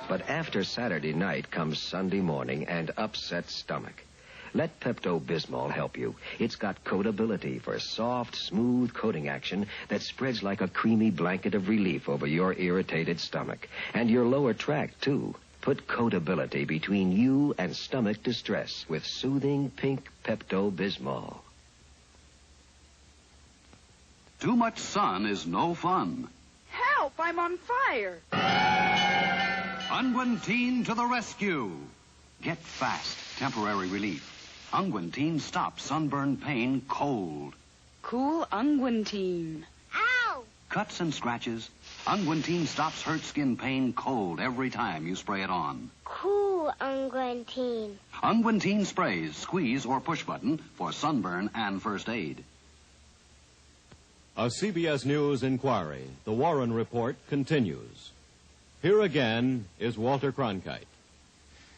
But after Saturday night comes Sunday morning and upset stomach. Let Pepto-Bismol help you. It's got coatability for soft, smooth coating action that spreads like a creamy blanket of relief over your irritated stomach. And your lower tract, too. Put coatability between you and stomach distress with soothing pink Pepto-Bismol. Too much sun is no fun. Help! I'm on fire! Unguentine to the rescue. Get fast, temporary relief. Unguentine stops sunburn pain cold. Cool Unguentine. Ow! Cuts and scratches. Unguentine stops hurt skin pain cold every time you spray it on. Cool Unguentine. Unguentine sprays, squeeze or push button for sunburn and first aid. A CBS News inquiry, the Warren Report, continues. Here again is Walter Cronkite.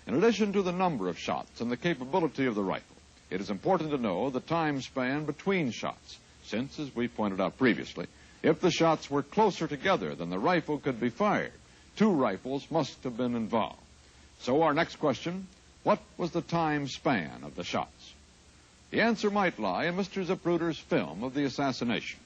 In addition to the number of shots and the capability of the rifle, it is important to know the time span between shots, since, as we pointed out previously, if the shots were closer together than the rifle could be fired, 2 rifles must have been involved. So our next question, what was the time span of the shots? The answer might lie in Mr. Zapruder's film of the assassination.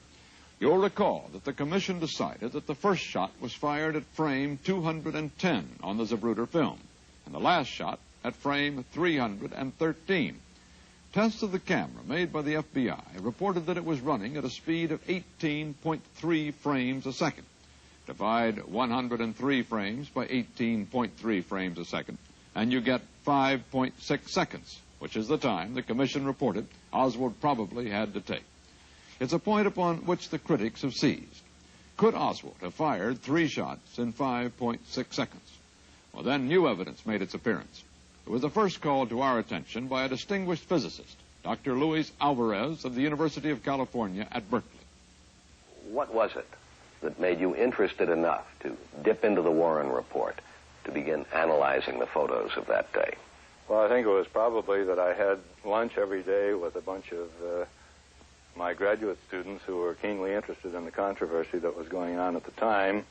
You'll recall that the commission decided that the first shot was fired at frame 210 on the Zapruder film, and the last shot at frame 313. Tests of the camera made by the FBI reported that it was running at a speed of 18.3 frames a second. Divide 103 frames by 18.3 frames a second, and you get 5.6 seconds, which is the time the commission reported Oswald probably had to take. It's a point upon which the critics have seized. Could Oswald have fired 3 shots in 5.6 seconds? Well, then new evidence made its appearance. It was the first called to our attention by a distinguished physicist, Dr. Luis Alvarez of the University of California at Berkeley. What was it that made you interested enough to dip into the Warren Report to begin analyzing the photos of that day? Well, I think it was probably that I had lunch every day with a bunch of my graduate students who were keenly interested in the controversy that was going on at the time.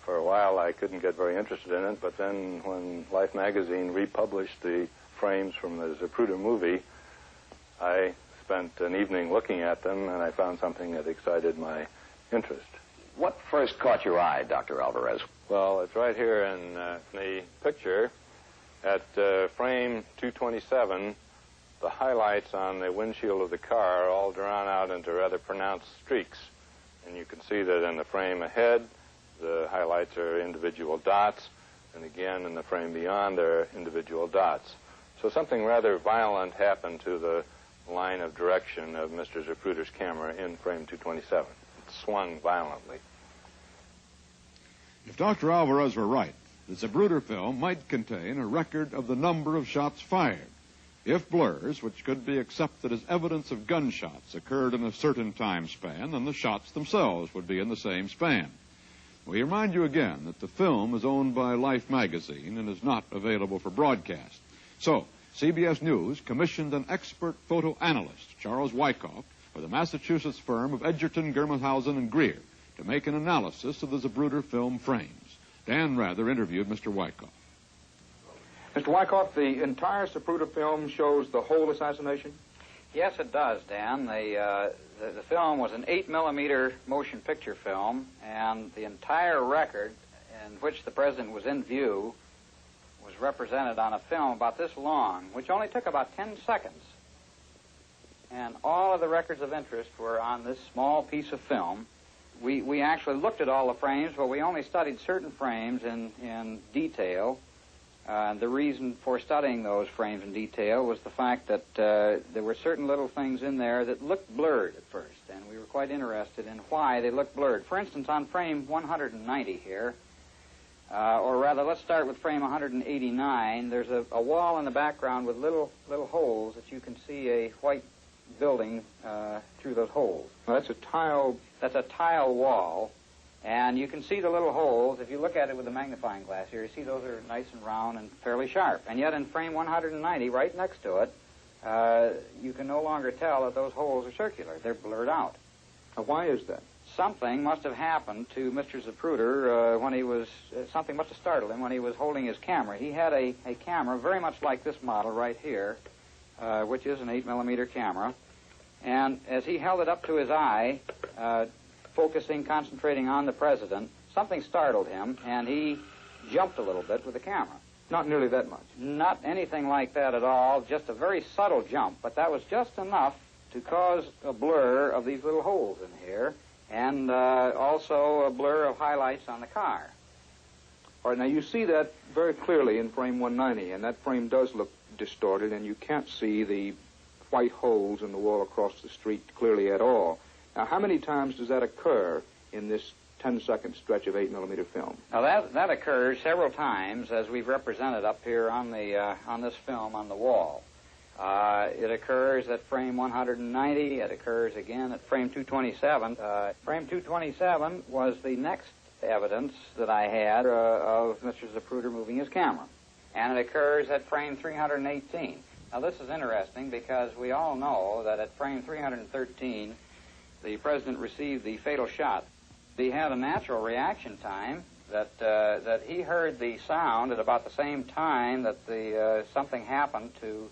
For a while, I couldn't get very interested in it, but then when Life magazine republished the frames from the Zapruder movie, I spent an evening looking at them, and I found something that excited my interest. What first caught your eye, Dr. Alvarez? Well, it's right here in the picture. At frame 227, the highlights on the windshield of the car are all drawn out into rather pronounced streaks. And you can see that in the frame ahead, the highlights are individual dots. and again in the frame beyond there are individual dots. So something rather violent happened to the line of direction of Mr. Zapruder's camera in frame 227. It swung violently. If Dr. Alvarez were right, the Zapruder film might contain a record of the number of shots fired. If blurs, which could be accepted as evidence of gunshots, occurred in a certain time span, then the shots themselves would be in the same span. We remind you again that the film is owned by Life magazine and is not available for broadcast. So, CBS News commissioned an expert photo analyst, Charles Wyckoff, for the Massachusetts firm of Edgerton, Germenhausen, and Greer, to make an analysis of the Zapruder film frames. Dan Rather interviewed Mr. Wyckoff. Mr. Wyckoff, the entire Zapruder film shows the whole assassination? Yes, it does, Dan. The film was an 8mm motion picture film, and the entire record in which the president was in view was represented on a film about this long, which only took about 10 seconds. And all of the records of interest were on this small piece of film. We actually looked at all the frames, but we only studied certain frames in detail. The reason for studying those frames in detail was the fact that there were certain little things in there that looked blurred at first, and we were quite interested in why they looked blurred. For instance, on frame 190 here, or rather, let's start with frame 189, there's a wall in the background with little holes that you can see a white building through those holes. Now, that's a tile wall. And you can see the little holes. If you look at it with a magnifying glass here, you see those are nice and round and fairly sharp. And yet in frame 190, right next to it, you can no longer tell that those holes are circular. They're blurred out. Now, why is that? Something must have happened to Mr. Zapruder when he was, something must have startled him when he was holding his camera. He had a camera very much like this model right here, which is an 8mm camera. And as he held it up to his eye, concentrating on the president, something startled him, and he jumped a little bit with the camera. Not nearly that much. Not anything like that at all, just a very subtle jump, but that was just enough to cause a blur of these little holes in here, and also a blur of highlights on the car. All right, now you see that very clearly in frame 190, and that frame does look distorted, and you can't see the white holes in the wall across the street clearly at all. Now, how many times does that occur in this 10-second stretch of 8mm film? Now, that occurs several times, as we've represented up here on this film on the wall. It occurs at frame 190. It occurs again at frame 227. Frame 227 was the next evidence that I had of Mr. Zapruder moving his camera. And it occurs at frame 318. Now, this is interesting because we all know that at frame 313, the president received the fatal shot. He had a natural reaction time that he heard the sound at about the same time that something happened to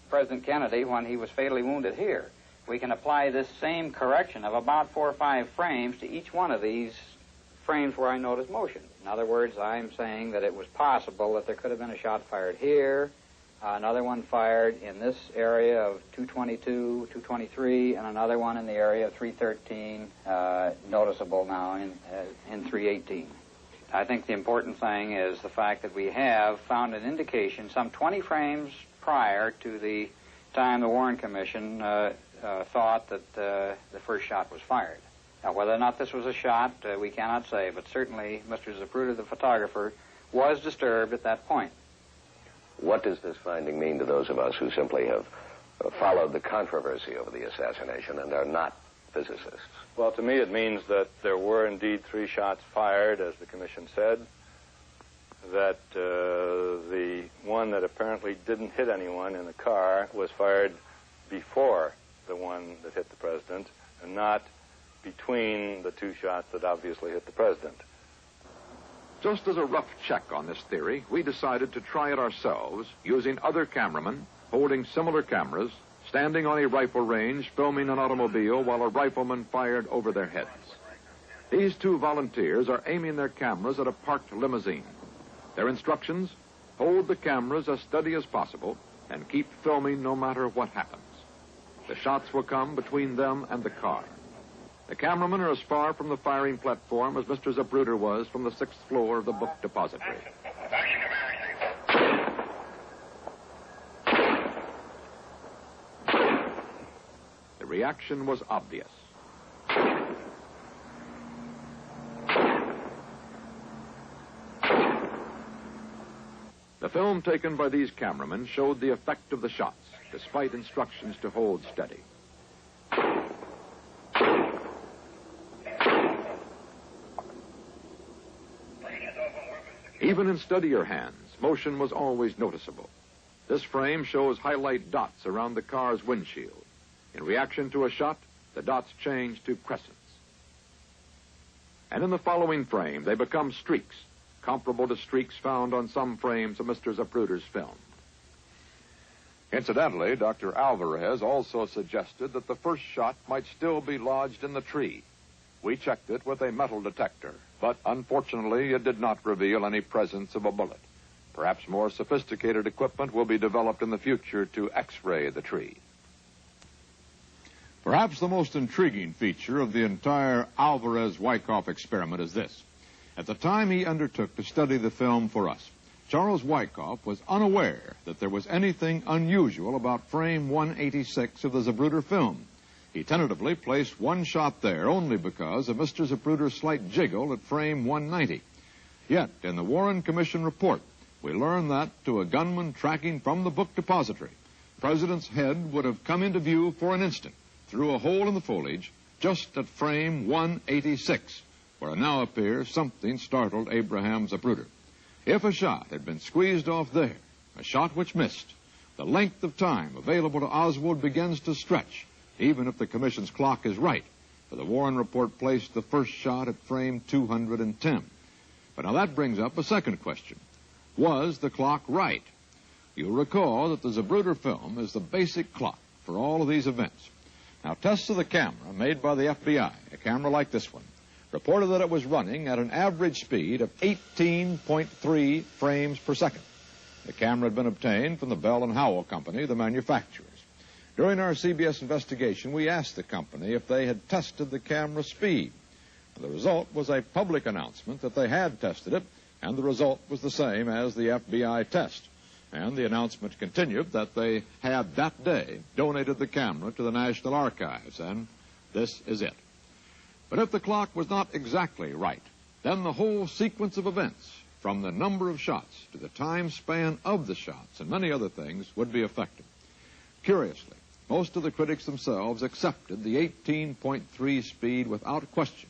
President Kennedy when he was fatally wounded here. We can apply this same correction of about 4 or 5 frames to each one of these frames where I noticed motion. In other words, I'm saying that it was possible that there could have been a shot fired here, another one fired in this area of 222, 223, and another one in the area of 313, noticeable now in 318. I think the important thing is the fact that we have found an indication some 20 frames prior to the time the Warren Commission thought that the first shot was fired. Now, whether or not this was a shot, we cannot say, but certainly Mr. Zapruder, the photographer, was disturbed at that point. What does this finding mean to those of us who simply have followed the controversy over the assassination and are not physicists? Well, to me it means that there were indeed 3 shots fired, as the commission said, that the one that apparently didn't hit anyone in the car was fired before the one that hit the president, and not between the 2 shots that obviously hit the president. Just as a rough check on this theory, we decided to try it ourselves, using other cameramen holding similar cameras, standing on a rifle range, filming an automobile while a rifleman fired over their heads. These 2 volunteers are aiming their cameras at a parked limousine. Their instructions: hold the cameras as steady as possible and keep filming no matter what happens. The shots will come between them and the car. The cameramen are as far from the firing platform as Mr. Zapruder was from the 6th floor of the book depository. The reaction was obvious. The film taken by these cameramen showed the effect of the shots, despite instructions to hold steady. Even in steadier hands, motion was always noticeable. This frame shows highlight dots around the car's windshield. In reaction to a shot, the dots change to crescents. And in the following frame, they become streaks, comparable to streaks found on some frames of Mr. Zapruder's film. Incidentally, Dr. Alvarez also suggested that the first shot might still be lodged in the tree. We checked it with a metal detector, but unfortunately it did not reveal any presence of a bullet. Perhaps more sophisticated equipment will be developed in the future to X-ray the tree. Perhaps the most intriguing feature of the entire Alvarez-Wyckoff experiment is this. At the time he undertook to study the film for us, Charles Wyckoff was unaware that there was anything unusual about frame 186 of the Zapruder film. He tentatively placed one shot there only because of Mr. Zapruder's slight jiggle at frame 190. Yet, in the Warren Commission report, we learn that, to a gunman tracking from the book depository, the President's head would have come into view for an instant through a hole in the foliage just at frame 186, where now appears something startled Abraham Zapruder. If a shot had been squeezed off there, a shot which missed, the length of time available to Oswald begins to stretch, even if the Commission's clock is right, for the Warren report placed the first shot at frame 210. But now that brings up a second question. Was the clock right? You'll recall that the Zapruder film is the basic clock for all of these events. Now, tests of the camera made by the FBI, a camera like this one, reported that it was running at an average speed of 18.3 frames per second. The camera had been obtained from the Bell & Howell Company, the manufacturers. During our CBS investigation, we asked the company if they had tested the camera speed. The result was a public announcement that they had tested it, and the result was the same as the FBI test. And the announcement continued that they had that day donated the camera to the National Archives, and this is it. But if the clock was not exactly right, then the whole sequence of events, from the number of shots to the time span of the shots and many other things, would be affected. Curiously, most of the critics themselves accepted the 18.3 speed without question,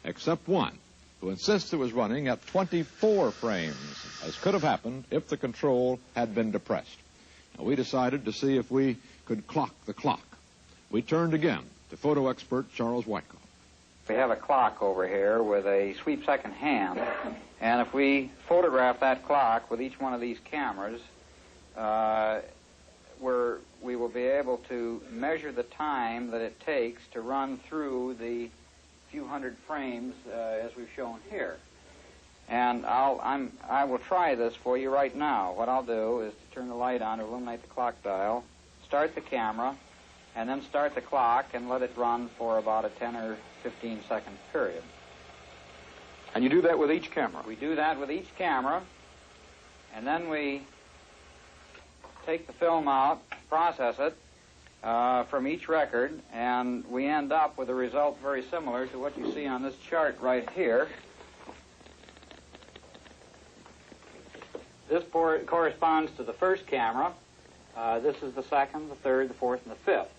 except one, who insists it was running at 24 frames, as could have happened if the control had been depressed. Now, we decided to see if we could clock the clock. We turned again to photo expert Charles Wyckoff. We have a clock over here with a sweep-second hand, and if we photograph that clock with each one of these cameras, we will be able to measure the time that it takes to run through the few hundred frames as we've shown here. And I will try this for you right now. What I'll do is to turn the light on to illuminate the clock dial, start the camera, and then start the clock and let it run for about a 10 or 15 second period. And you do that with each camera? We do that with each camera, and then we take the film out, process it from each record, and we end up with a result very similar to what you see on this chart right here. This corresponds to the first camera. This is the second, the third, the fourth, and the fifth.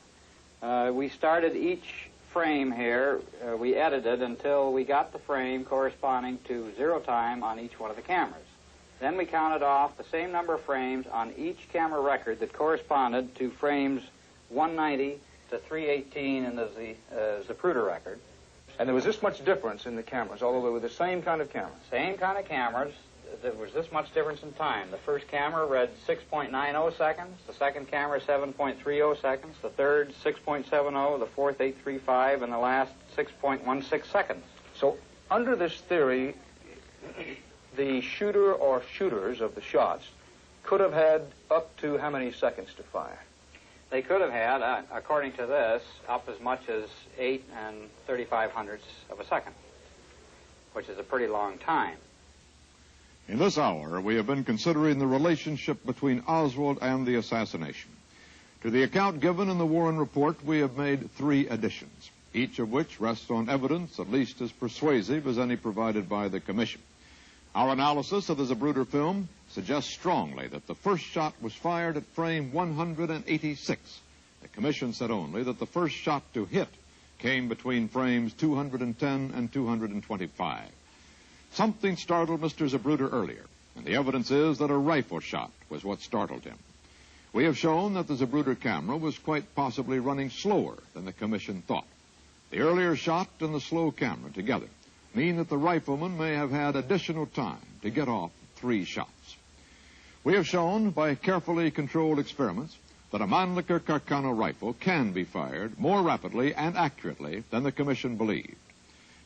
We started each frame here, we edited until we got the frame corresponding to 0 time on each one of the cameras. Then we counted off the same number of frames on each camera record that corresponded to frames 190 to 318 in the Zapruder record. And there was this much difference in the cameras, although they were the same kind of cameras? Same kind of cameras. There was this much difference in time. The first camera read 6.90 seconds, the second camera 7.30 seconds, the third 6.70, the fourth 8.35, and the last 6.16 seconds. So under this theory, the shooter or shooters of the shots could have had up to how many seconds to fire? They could have had, according to this, up as much as 8 3/35 of a second, which is a pretty long time. In this hour, we have been considering the relationship between Oswald and the assassination. To the account given in the Warren Report, we have made 3 additions, each of which rests on evidence at least as persuasive as any provided by the Commission. Our analysis of the Zapruder film suggests strongly that the first shot was fired at frame 186. The Commission said only that the first shot to hit came between frames 210 and 225. Something startled Mr. Zapruder earlier, and the evidence is that a rifle shot was what startled him. We have shown that the Zapruder camera was quite possibly running slower than the Commission thought. The earlier shot and the slow camera together mean that the rifleman may have had additional time to get off 3 shots. We have shown by carefully controlled experiments that a Mannlicher Carcano rifle can be fired more rapidly and accurately than the Commission believed.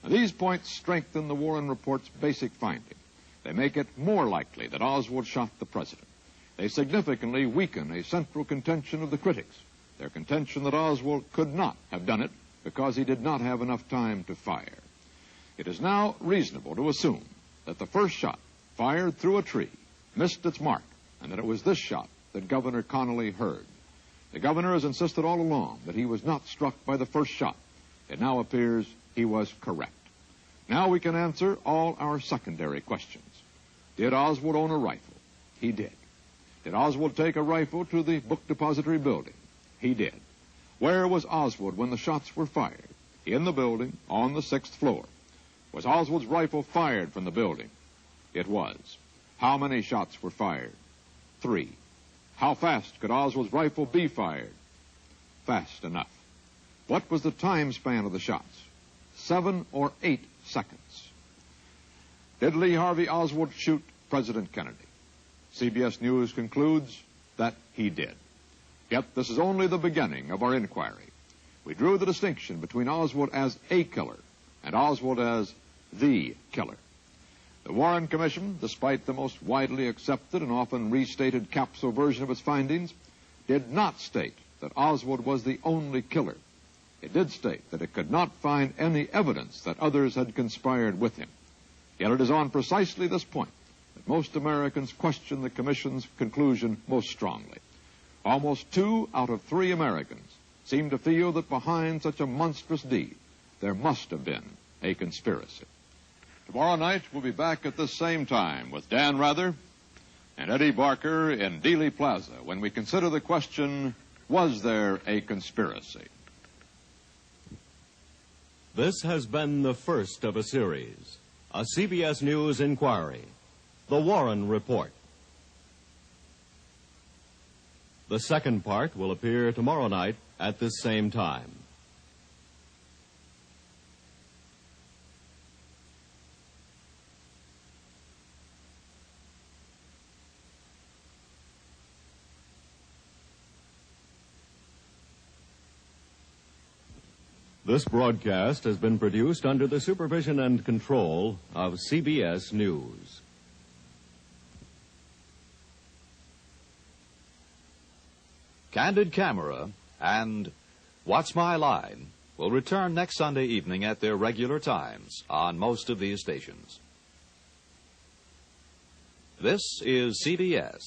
Now, these points strengthen the Warren Report's basic finding. They make it more likely that Oswald shot the president. They significantly weaken a central contention of the critics, their contention that Oswald could not have done it because he did not have enough time to fire. It is now reasonable to assume that the first shot, fired through a tree, missed its mark, and that it was this shot that Governor Connally heard. The governor has insisted all along that he was not struck by the first shot. It now appears he was correct. Now we can answer all our secondary questions. Did Oswald own a rifle? He did. Did Oswald take a rifle to the book depository building? He did. Where was Oswald when the shots were fired? In the building, on the 6th floor. Was Oswald's rifle fired from the building? It was. How many shots were fired? 3. How fast could Oswald's rifle be fired? Fast enough. What was the time span of the shots? 7 or 8 seconds. Did Lee Harvey Oswald shoot President Kennedy? CBS News concludes that he did. Yet this is only the beginning of our inquiry. We drew the distinction between Oswald as a killer and Oswald as the killer. The Warren Commission, despite the most widely accepted and often restated capsule version of its findings, did not state that Oswald was the only killer. It did state that it could not find any evidence that others had conspired with him. Yet it is on precisely this point that most Americans question the Commission's conclusion most strongly. Almost 2 out of 3 Americans seem to feel that behind such a monstrous deed, there must have been a conspiracy. Tomorrow night, we'll be back at this same time with Dan Rather and Eddie Barker in Dealey Plaza when we consider the question, was there a conspiracy? This has been the first of a series, a CBS News inquiry, The Warren Report. The second part will appear tomorrow night at this same time. This broadcast has been produced under the supervision and control of CBS News. Candid Camera and What's My Line will return next Sunday evening at their regular times on most of these stations. This is CBS.